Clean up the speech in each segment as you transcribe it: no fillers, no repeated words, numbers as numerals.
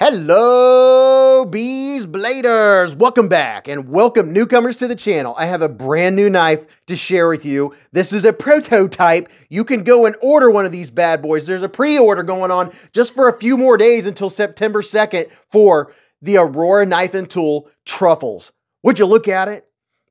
Hello, Beez Bladers! Welcome back and welcome newcomers to the channel. I have a brand new knife to share with you. This is a prototype. You can go and order one of these bad boys. There's a pre-order going on just for a few more days until September 2nd for the Aurora Knife and Tool Truffles. Would you look at it?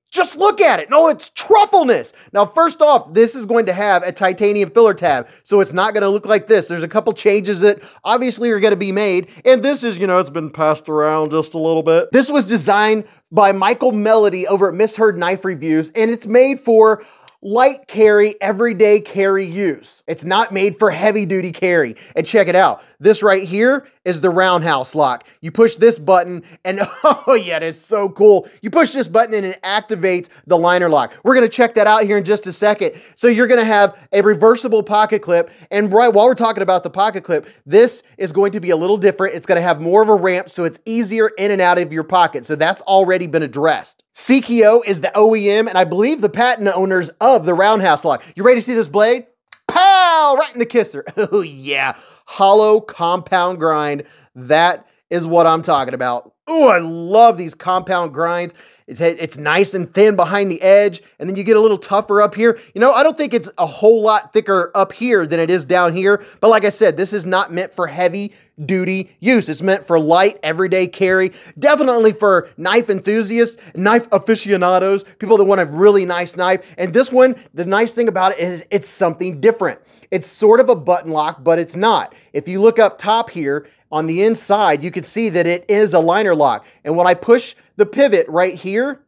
Just look at it. No, it's truffleness. Now, first off, this is going to have a titanium filler tab, so it's not going to look like this. There's a couple changes that obviously are going to be made, and this is, it's been passed around just a little bit. This was designed by Michael Melody over at Misheard Knife Reviews, and it's made for light carry, everyday carry use. It's not made for heavy duty carry. And check it out. This right here is the roundhouse lock. You push this button and oh yeah, it is so cool. You push this button and it activates the liner lock. We're gonna check that out here in just a second. So you're gonna have a reversible pocket clip. And right while we're talking about the pocket clip, this is going to be a little different. It's gonna have more of a ramp so it's easier in and out of your pocket. So that's already been addressed. CKO is the OEM and I believe the patent owners of the roundhouse lock. You ready to see this blade? Pow! Right in the kisser. Oh yeah. Hollow compound grind. That is what I'm talking about. Oh, I love these compound grinds. It's nice and thin behind the edge, and then you get a little tougher up here. I don't think it's a whole lot thicker up here than it is down here, but like I said, this is not meant for heavy duty use. It's meant for light, everyday carry, definitely for knife enthusiasts, knife aficionados, people that want a really nice knife. And this one, the nice thing about it is it's something different. It's sort of a button lock, but it's not. If you look up top here on the inside, you can see that it is a liner lock. And when I push the pivot right here,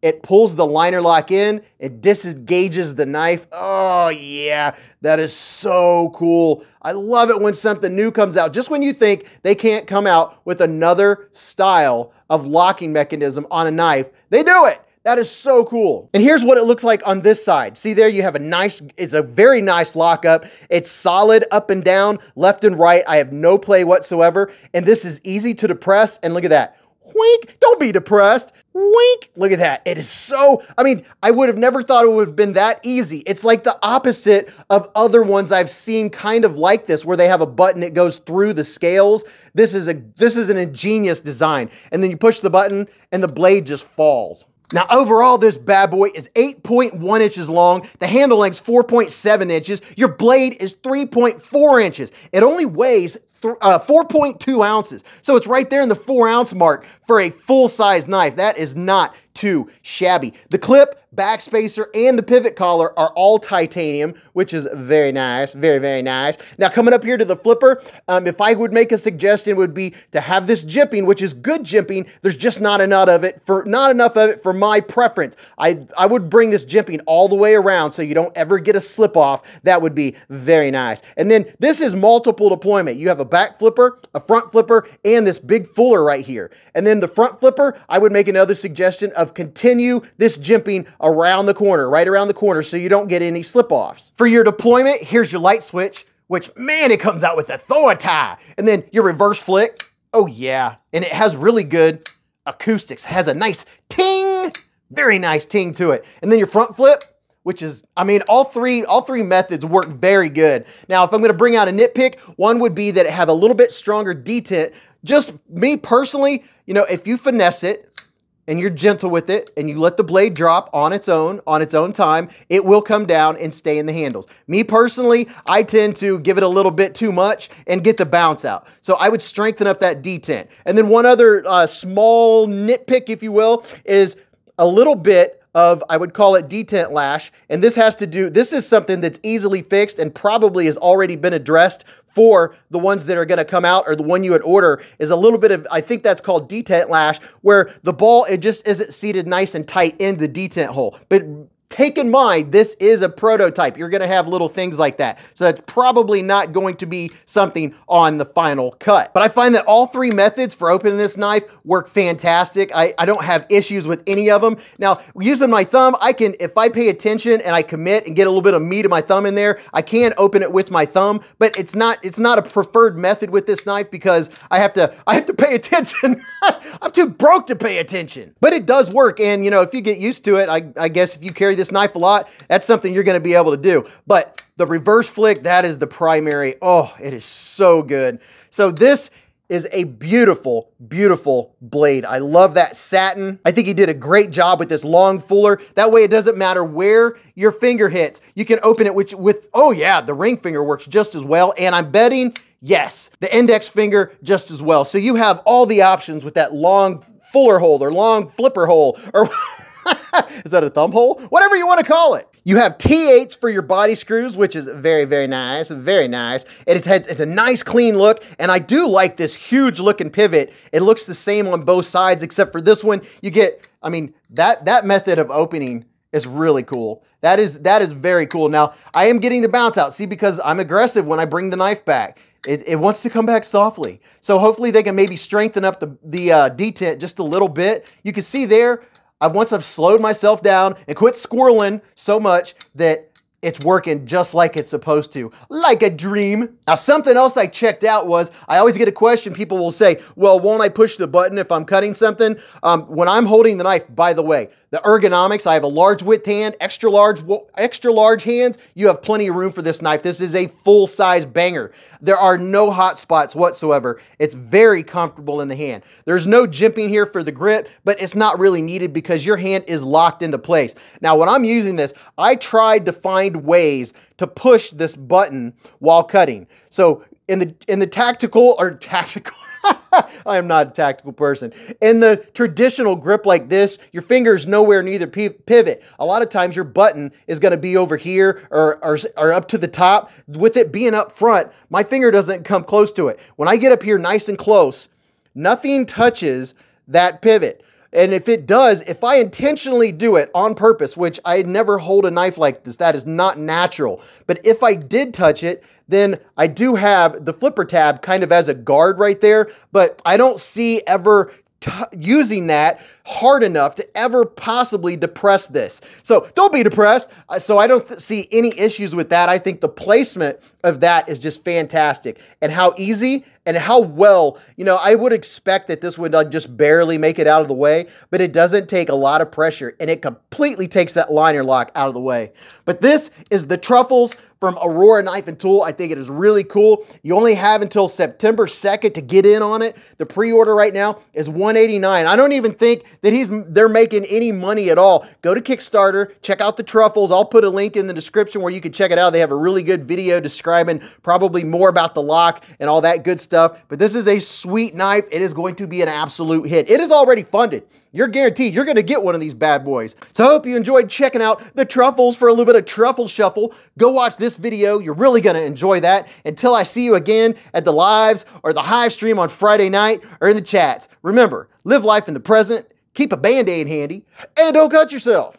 it pulls the liner lock in, it disengages the knife. Oh yeah, that is so cool. I love it when something new comes out. Just when you think they can't come out with another style of locking mechanism on a knife, they do it. That is so cool. And here's what it looks like on this side. See there, you have it's a very nice lockup. It's solid up and down, left and right. I have no play whatsoever. And this is easy to depress. And look at that. Wink, don't be depressed. Wink, look at that. It is so, I would have never thought it would have been that easy. It's like the opposite of other ones I've seen kind of like this, where they have a button that goes through the scales. This is an ingenious design. And then you push the button and the blade just falls. Now, overall, this bad boy is 8.1 inches long. The handle length's 4.7 inches. Your blade is 3.4 inches. It only weighs 4.2 ounces. So it's right there in the 4-ounce mark for a full-size knife. That is not too shabby. The clip, backspacer, and the pivot collar are all titanium, which is very nice, very, very nice. Now, coming up here to the flipper, if I would make a suggestion, would be to have this jimping, which is good jimping. There's just not enough of it for my preference. I would bring this jimping all the way around so you don't ever get a slip off. That would be very nice. And then this is multiple deployment. You have a back flipper, a front flipper, and this big fuller right here. And then the front flipper, I would make another suggestion of continue this jimping around the corner, right around the corner, so you don't get any slip-offs. For your deployment, here's your light switch, which, man, it comes out with authority. And then your reverse flick, oh yeah, and it has really good acoustics. It has a nice ting, very nice ting to it. And then your front flip, which is, all three methods work very good. Now, if I'm gonna bring out a nitpick, one would be that it have a little bit stronger detent. Just me personally, if you finesse it, and you're gentle with it, and you let the blade drop on its own time, it will come down and stay in the handles. Me personally, I tend to give it a little bit too much and get the bounce out. So I would strengthen up that detent. And then one other small nitpick, if you will, is a little bit of, I would call it detent lash. And this is something that's easily fixed and probably has already been addressed for the ones that are going to come out, or the one you would order, is a little bit of, I think that's called detent lash, where the ball, it just isn't seated nice and tight in the detent hole. But take in mind, this is a prototype. You're going to have little things like that. So that's probably not going to be something on the final cut. But I find that all three methods for opening this knife work fantastic. I don't have issues with any of them. Now, using my thumb, if I pay attention and I commit and get a little bit of meat of my thumb in there, I can open it with my thumb, but it's not a preferred method with this knife because I have to pay attention. I'm too broke to pay attention. But it does work, and if you get used to it, I guess if you carry this knife a lot, that's something you're going to be able to do. But the reverse flick, that is the primary. Oh, it is so good. So this is a beautiful, beautiful blade. I love that satin. I think he did a great job with this long fuller. That way it doesn't matter where your finger hits. You can open it with oh yeah, the ring finger works just as well. And I'm betting, yes, the index finger just as well. So you have all the options with that long fuller hole or long flipper hole or is that a thumb hole? Whatever you want to call it. You have T8s for your body screws, which is very, very nice, very nice. It's a nice clean look, and I do like this huge looking pivot. It looks the same on both sides, except for this one. You get, I mean, that method of opening is really cool. That is very cool. Now, I am getting the bounce out, see, because I'm aggressive when I bring the knife back. It wants to come back softly. So hopefully they can maybe strengthen up the detent just a little bit. You can see there, once I've slowed myself down and quit squirreling so much that it's working just like it's supposed to, like a dream. Now, something else I checked out was, I always get a question, people will say, well, won't I push the button if I'm cutting something? When I'm holding the knife, by the way, the ergonomics, I have a large width hand, extra large hands. You have plenty of room for this knife. This is a full-size banger. There are no hot spots whatsoever. It's very comfortable in the hand. There's no jimping here for the grip, but it's not really needed because your hand is locked into place. Now, when I'm using this, I tried to find ways to push this button while cutting. So in the tactical, I am not a tactical person. In the traditional grip like this, your finger's nowhere near the pivot. A lot of times your button is going to be over here or up to the top. With it being up front, my finger doesn't come close to it. When I get up here nice and close, nothing touches that pivot. And if it does, if I intentionally do it on purpose, which I never hold a knife like this, that is not natural. But if I did touch it, then I do have the flipper tab kind of as a guard right there, but I don't see ever using that hard enough to ever possibly depress this. So don't be depressed. So I don't see any issues with that. I think the placement of that is just fantastic, and how easy and how well, you know, I would expect that this would just barely make it out of the way, but it doesn't take a lot of pressure, and it completely takes that liner lock out of the way. But this is the Truffles from Aurora Knife and Tool. I think it is really cool. You only have until September 2nd to get in on it. The pre-order right now is $189. I don't even think that they're making any money at all. Go to Kickstarter, check out the Truffles. I'll put a link in the description where you can check it out. They have a really good video describing probably more about the lock and all that good stuff. But this is a sweet knife. It is going to be an absolute hit. It is already funded. You're guaranteed you're going to get one of these bad boys. So I hope you enjoyed checking out the Truffles for a little bit of truffle shuffle. Go watch this video. You're really going to enjoy that. Until I see you again at the lives or the hive stream on Friday night or in the chats. Remember, live life in the present, keep a Band-Aid handy, and don't cut yourself.